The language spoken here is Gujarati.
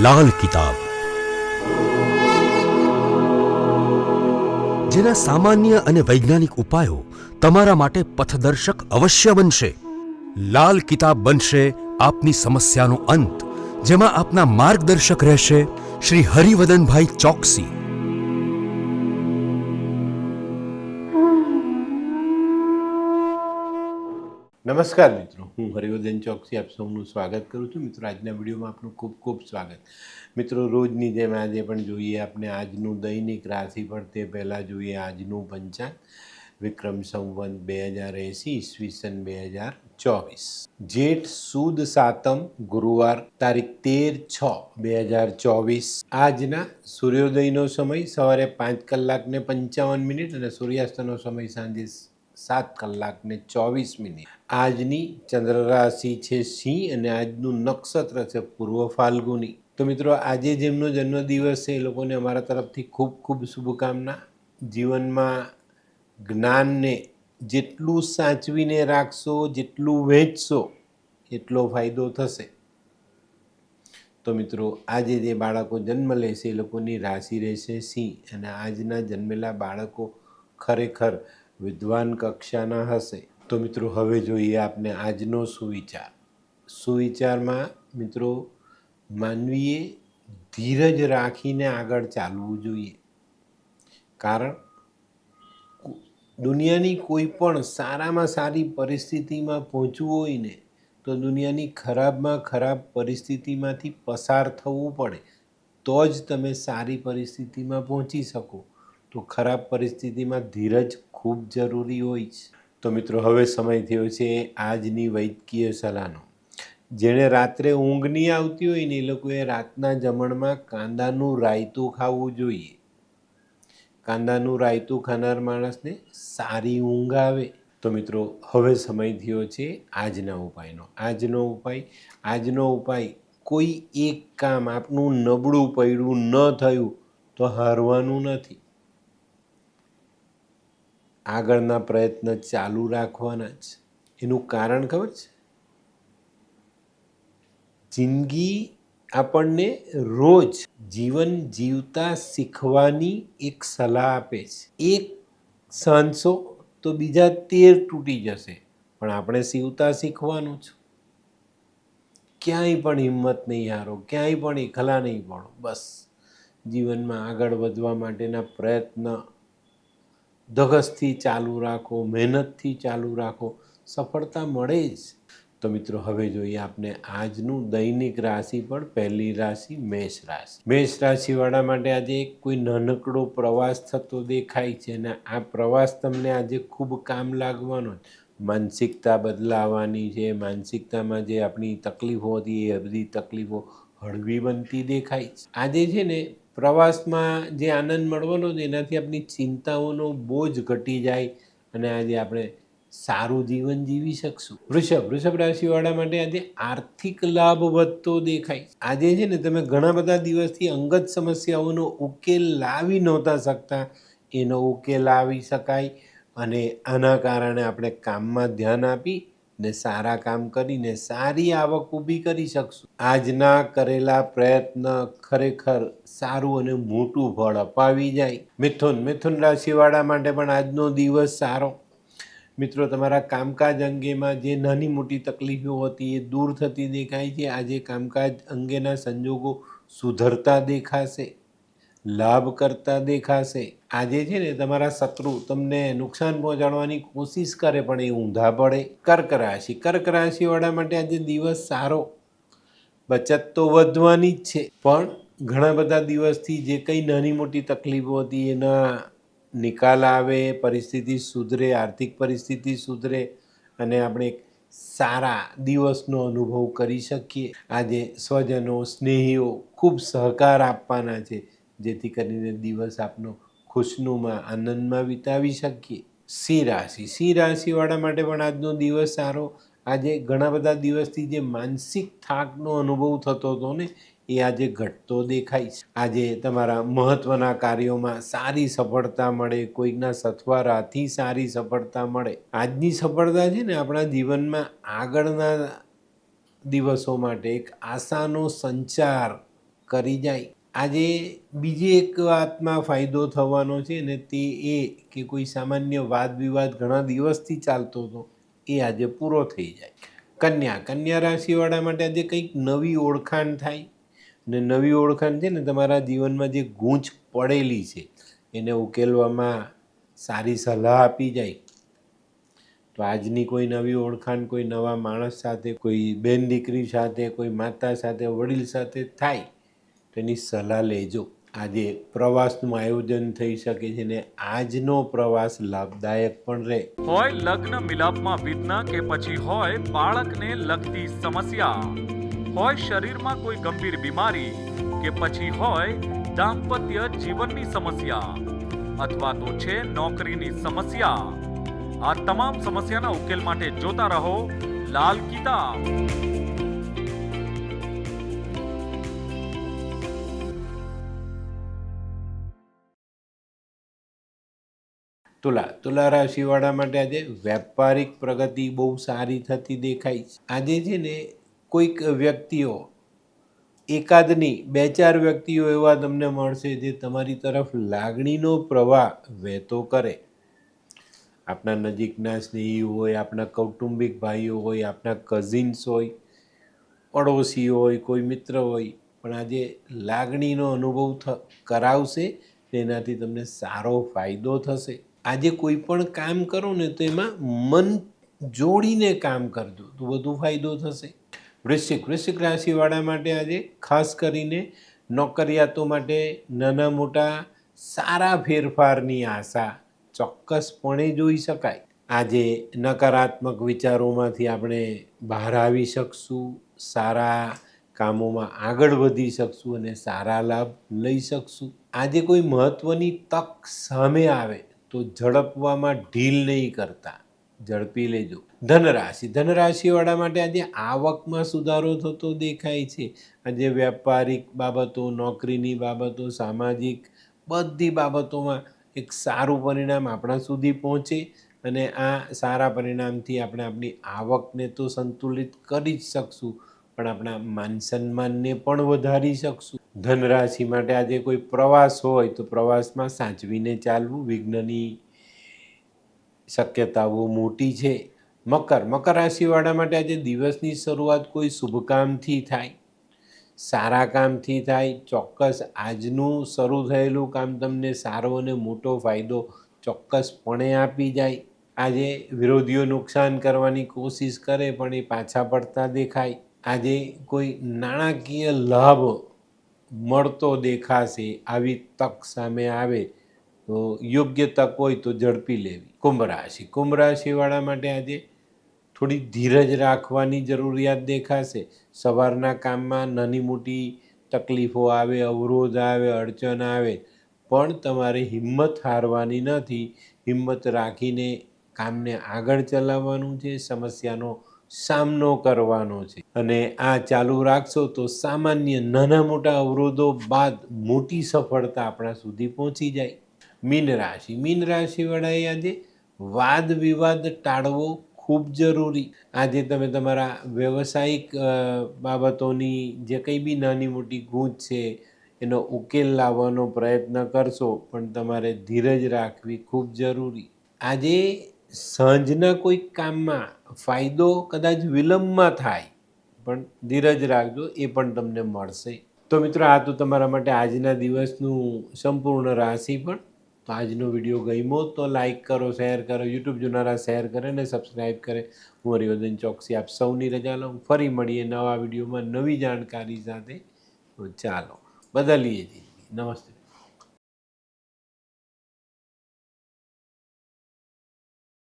લાલ કિતાબ, જેના સામાન્ય અને વૈજ્ઞાનિક ઉપાયો તમારા માટે પથદર્શક અવશ્ય બનશે. લાલ કિતાબ બનશે આપની સમસ્યાનો અંત, જેમાં આપના માર્ગદર્શક રહેશે શ્રી હરિવદનભાઈ ચોકસી. નમસ્કાર મિત્રો, હું હરિવર્ધન ચોકસી આપ સૌનું સ્વાગત કરું છું. મિત્રો, આજના વિડીયોમાં આપનું ખૂબ ખૂબ સ્વાગત. મિત્રો, રોજની જેમ આજે પણ જોઈએ આપણે આજનું દૈનિક રાશિફળ. તે પહેલાં જોઈએ આજનું પંચાંગ. વિક્રમ સંવત 2080 ઈસવીસન 2024, જેઠ સુદ સાતમ ગુરુવાર, તારીખ 13/6/2024. આજના સૂર્યોદયનો સમય સવારે 5:55 અને સૂર્યાસ્તનો સમય સાંજે 7:24. આજની ચંદ્ર રાશિ છે સિંહ અને આજનું નક્ષત્ર છે પૂર્વ ફાલ્ગુની. તો મિત્રો, આજે જેમનો જન્મદિવસ છે એ લોકોને અમારા તરફથી ખૂબ ખૂબ શુભકામના. જીવનમાં જ્ઞાનને જેટલું સાચવીને રાખશો, જેટલું વહેંચશો, એટલો ફાયદો થશે. તો મિત્રો, આજે જે બાળકો જન્મ લેશે એ લોકોની રાશિ રહેશે સિંહ અને આજના જન્મેલા બાળકો ખરેખર વિદ્વાન કક્ષાના હશે. તો મિત્રો, હવે જોઈએ આપણે આજનો સુવિચાર. સુવિચારમાં મિત્રો, માનવીએ ધીરજ રાખીને આગળ ચાલવું જોઈએ. કારણ દુનિયાની કોઈ પણ સારામાં સારી પરિસ્થિતિમાં પહોંચવું હોય ને તો દુનિયાની ખરાબમાં ખરાબ પરિસ્થિતિમાંથી પસાર થવું પડે, તો જ તમે સારી પરિસ્થિતિમાં પહોંચી શકો. તો ખરાબ પરિસ્થિતિમાં ધીરજ ખૂબ જરૂરી હોય છે. તો મિત્રો, હવે સમય થયો છે આજની વૈદ્યકીય સલાહનો. જેણે રાત્રે ઊંઘ નહીં આવતી હોય ને એ લોકોએ રાતના જમણમાં કાંદાનું રાયતું ખાવું જોઈએ. કાંદાનું રાયતું ખાનાર માણસને સારી ઊંઘ આવે. તો મિત્રો, હવે સમય થયો છે આજના ઉપાયનો. આજનો ઉપાય કોઈ એક કામ આપનું નબળું પડ્યું ન થયું તો હારવાનું નથી. આગળના પ્રયત્ન ચાલુ રાખવાના જ. એનું કારણ ખબર છે? જિંદગી આપણને રોજ જીવન જીવતા શીખવાની એક સલાહ આપે છે. એક સાંધશો તો બીજા 13 તૂટી જશે, પણ આપણે સીવતા શીખવાનું છે. ક્યાંય પણ હિંમત નહીં હારો, ક્યાંય પણ એકલા નહીં પડો. બસ જીવનમાં આગળ વધવા માટેના પ્રયત્ન ધગશથી ચાલુ રાખો, મહેનતથી ચાલુ રાખો, સફળતા મળે જ. તો મિત્રો, હવે જોઈએ આપણે આજનું દૈનિક રાશિ. પણ પહેલી રાશિ મેષ રાશિ. મેષ રાશિવાળા માટે આજે કોઈ નાનકડો પ્રવાસ થતો દેખાય છે અને આ પ્રવાસ તમને આજે ખૂબ કામ લાગવાનો. માનસિકતા બદલાવાની છે. માનસિકતામાં જે આપણી તકલીફો હતી એ બધી તકલીફો હળવી બનતી દેખાય છે. આજે છે ને પ્રવાસમાં જે આનંદ મળવાનો છે એનાથી આપણી ચિંતાઓનો બોજ ઘટી જાય અને આજે આપણે સારું જીવન જીવી શકશું. વૃષભ રાશિવાળા માટે આજે આર્થિક લાભ વધતો દેખાય. આજે છે ને તમે ઘણા બધા દિવસથી અંગત સમસ્યાઓનો ઉકેલ લાવી નહોતા શકતા, એનો ઉકેલ આવી શકાય અને આના કારણે આપણે કામમાં ધ્યાન આપી ને સારા કામ કરીને સારી આવક ઊભી કરી શકશું. આજના કરેલા પ્રયત્ન ખરેખર સારું અને મોટું ફળ અપાવી જાય. મિથુન રાશિવાળા માટે પણ આજનો દિવસ સારો. મિત્રો, તમારા કામકાજ અંગેમાં જે નાની મોટી તકલીફો હતી એ દૂર થતી દેખાય છે. આજે કામકાજ અંગેના સંજોગો સુધરતા દેખાશે, લાભ કરતા દેખાશે. આજે છે ને તમારા શત્રુ તમને નુકસાન પહોંચાડવાની કોશિશ કરે પણ એ ઊંધા પડે. કર્ક રાશિવાળા માટે આજે દિવસ સારો. બચત તો વધવાની જ છે, પણ ઘણા બધા દિવસથી જે કંઈ નાની મોટી તકલીફો હતી એના નિકાલ આવે, પરિસ્થિતિ સુધરે, આર્થિક પરિસ્થિતિ સુધરે અને આપણે સારા દિવસનો અનુભવ કરી શકીએ. આજે સ્વજનો, સ્નેહીઓ ખૂબ સહકાર આપવાના છે, જેથી કરીને દિવસ આપનો ખુશનુમા આનંદમાં વિતાવી શકીએ. સિંહ રાશિવાળા માટે પણ આજનો દિવસ સારો. આજે ઘણા બધા દિવસથી જે માનસિક થાકનો અનુભવ થતો હતો ને એ આજે ઘટતો દેખાય છે. આજે તમારા મહત્ત્વના કાર્યોમાં સારી સફળતા મળે, કોઈકના સથવારાથી સારી સફળતા મળે. આજની સફળતા છે ને આપણા જીવનમાં આગળના દિવસો માટે એક આશાનો સંચાર કરી જાય. આજે બીજી એક વાતમાં ફાયદો થવાનો છે ને તે એ કે કોઈ સામાન્ય વાદ વિવાદ ઘણા દિવસથી ચાલતો હતો એ આજે પૂરો થઈ જાય. કન્યા રાશિવાળા માટે આજે કંઈક નવી ઓળખાણ થાય ને નવી ઓળખાણ છે ને તમારા જીવનમાં જે ગૂંચ પડેલી છે એને ઉકેલવામાં સારી સલાહ આપી જાય. તો આજની કોઈ નવી ઓળખાણ કોઈ નવા માણસ સાથે, કોઈ બેન દીકરી સાથે, કોઈ માતા સાથે, વડીલ સાથે થાય તો એની સલાહ લેજો. આજે પ્રવાસનું આયોજન થઈ શકે છે ને આજનો પ્રવાસ લાભદાયક પણ રહે. હોય લગ્ન મિલાપમાં વિઘ્ન કે પછી હોય બાળકને લગતી સમસ્યા, હોય શરીરમાં કોઈ ગંભીર બીમારી કે પછી હોય દાંપત્ય જીવનની સમસ્યા અથવા તો છે નોકરીની સમસ્યા, આ તમામ સમસ્યાના ઉકેલ માટે જોતા રહો લાલ કિતાબ. તુલા રાશિવાળા માટે આજે વ્યાપારિક પ્રગતિ બહુ સારી થતી દેખાય છે. આજે છે ને કોઈક વ્યક્તિઓ, એકાદની 2-4 વ્યક્તિઓ એવા તમને મળશે જે તમારી તરફ લાગણીનો પ્રવાહ વહેતો કરે. આપણા નજીકના સ્નેહી હોય, આપણા કૌટુંબિક ભાઈઓ હોય, આપણા કઝિન્સ હોય, પડોશી હોય, કોઈ મિત્ર હોય, પણ આજે લાગણીનો અનુભવ કરાવશે ને એનાથી તમને સારો ફાયદો થશે. આજે કોઈ પણ કામ કરો ને તો એમાં મન જોડીને કામ કરજો તો વધુ ફાયદો થશે. વૃશ્ચિક રાશિવાળા માટે આજે ખાસ કરીને નોકરિયાતો માટે નાના મોટા સારા ફેરફારની આશા ચોક્કસપણે જોઈ શકાય. આજે નકારાત્મક વિચારોમાંથી આપણે બહાર આવી શકશું, સારા કામોમાં આગળ વધી શકશું અને સારા લાભ લઈ શકશું. આજે કોઈ મહત્ત્વની તક સામે આવે તો ઝડપવામાં ઢીલ નહીં કરતા, ઝડપી લેજો. ધનરાશિવાળા માટે આજે આવકમાં સુધારો થતો દેખાય છે. આજે વ્યાપારિક બાબતો, નોકરીની બાબતો, સામાજિક બધી બાબતોમાં એક સારું પરિણામ આપણા સુધી પહોંચે અને આ સારા પરિણામથી આપણે આપણી આવકને તો સંતુલિત કરી જ શકશું પણ આપણા માન સન્માનને પણ વધારી શકશું. ધનરાશિ માટે આજે કોઈ પ્રવાસ હોય તો પ્રવાસમાં સાચવીને ચાલવું, વિઘ્નની શક્યતાઓ મોટી છે. મકર રાશિવાળા માટે આજે દિવસની શરૂઆત કોઈ શુભ કામથી થાય, સારા કામથી થાય. ચોક્કસ આજનું શરૂ થયેલું કામ તમને સારો અને મોટો ફાયદો ચોક્કસપણે આપી જાય. આજે વિરોધીઓ નુકસાન કરવાની કોશિશ કરે પણ એ પાછા પડતા દેખાય. આજે કોઈ નાણાકીય લાભ મળતો દેખાશે. આવી તક સામે આવે તો યોગ્ય તક હોય તો ઝડપી લેવી. કુંભ રાશિવાળા માટે આજે થોડી ધીરજ રાખવાની જરૂરિયાત દેખાશે. સવારના કામમાં નાની મોટી તકલીફો આવે, અવરોધ આવે, અડચણ આવે પણ તમારે હિંમત હારવાની નથી. હિંમત રાખીને કામને આગળ ચલાવવાનું છે, સમસ્યાનો સામનો કરવાનો છે અને આ ચાલુ રાખશો તો સામાન્ય નાના મોટા અવરોધો બાદ મોટી સફળતા આપણા સુધી પહોંચી જાય. મીન રાશિવાળાએ આજે વાદ વિવાદ ટાળવો ખૂબ જરૂરી. આજે તમે તમારા વ્યવસાયિક બાબતોની જે કંઈ બી નાની મોટી ગૂંચ છે એનો ઉકેલ લાવવાનો પ્રયત્ન કરશો પણ તમારે ધીરજ રાખવી ખૂબ જરૂરી. આજે સાંજના કોઈ કામમાં ફાયદો કદાચ વિલંબમાં થાય પણ ધીરજ રાખજો, એ પણ તમને મળશે. તો મિત્રો આ તો તમારા માટે આજના દિવસનું સંપૂર્ણ રાશિફળ. તો આજનો વિડીયો ગમ્યો તો લાઈક કરો, શેર કરો, યુટ્યુબ જોનારા શેર કરે ને સબસ્ક્રાઈબ કરે. હું હરિવર્ધન ચોકસી આપ સૌની રજા લઉં. ફરી મળીએ નવા વિડીયોમાં નવી જાણકારી સાથે. તો ચાલો બદલીએ જિંદગી. નમસ્તે.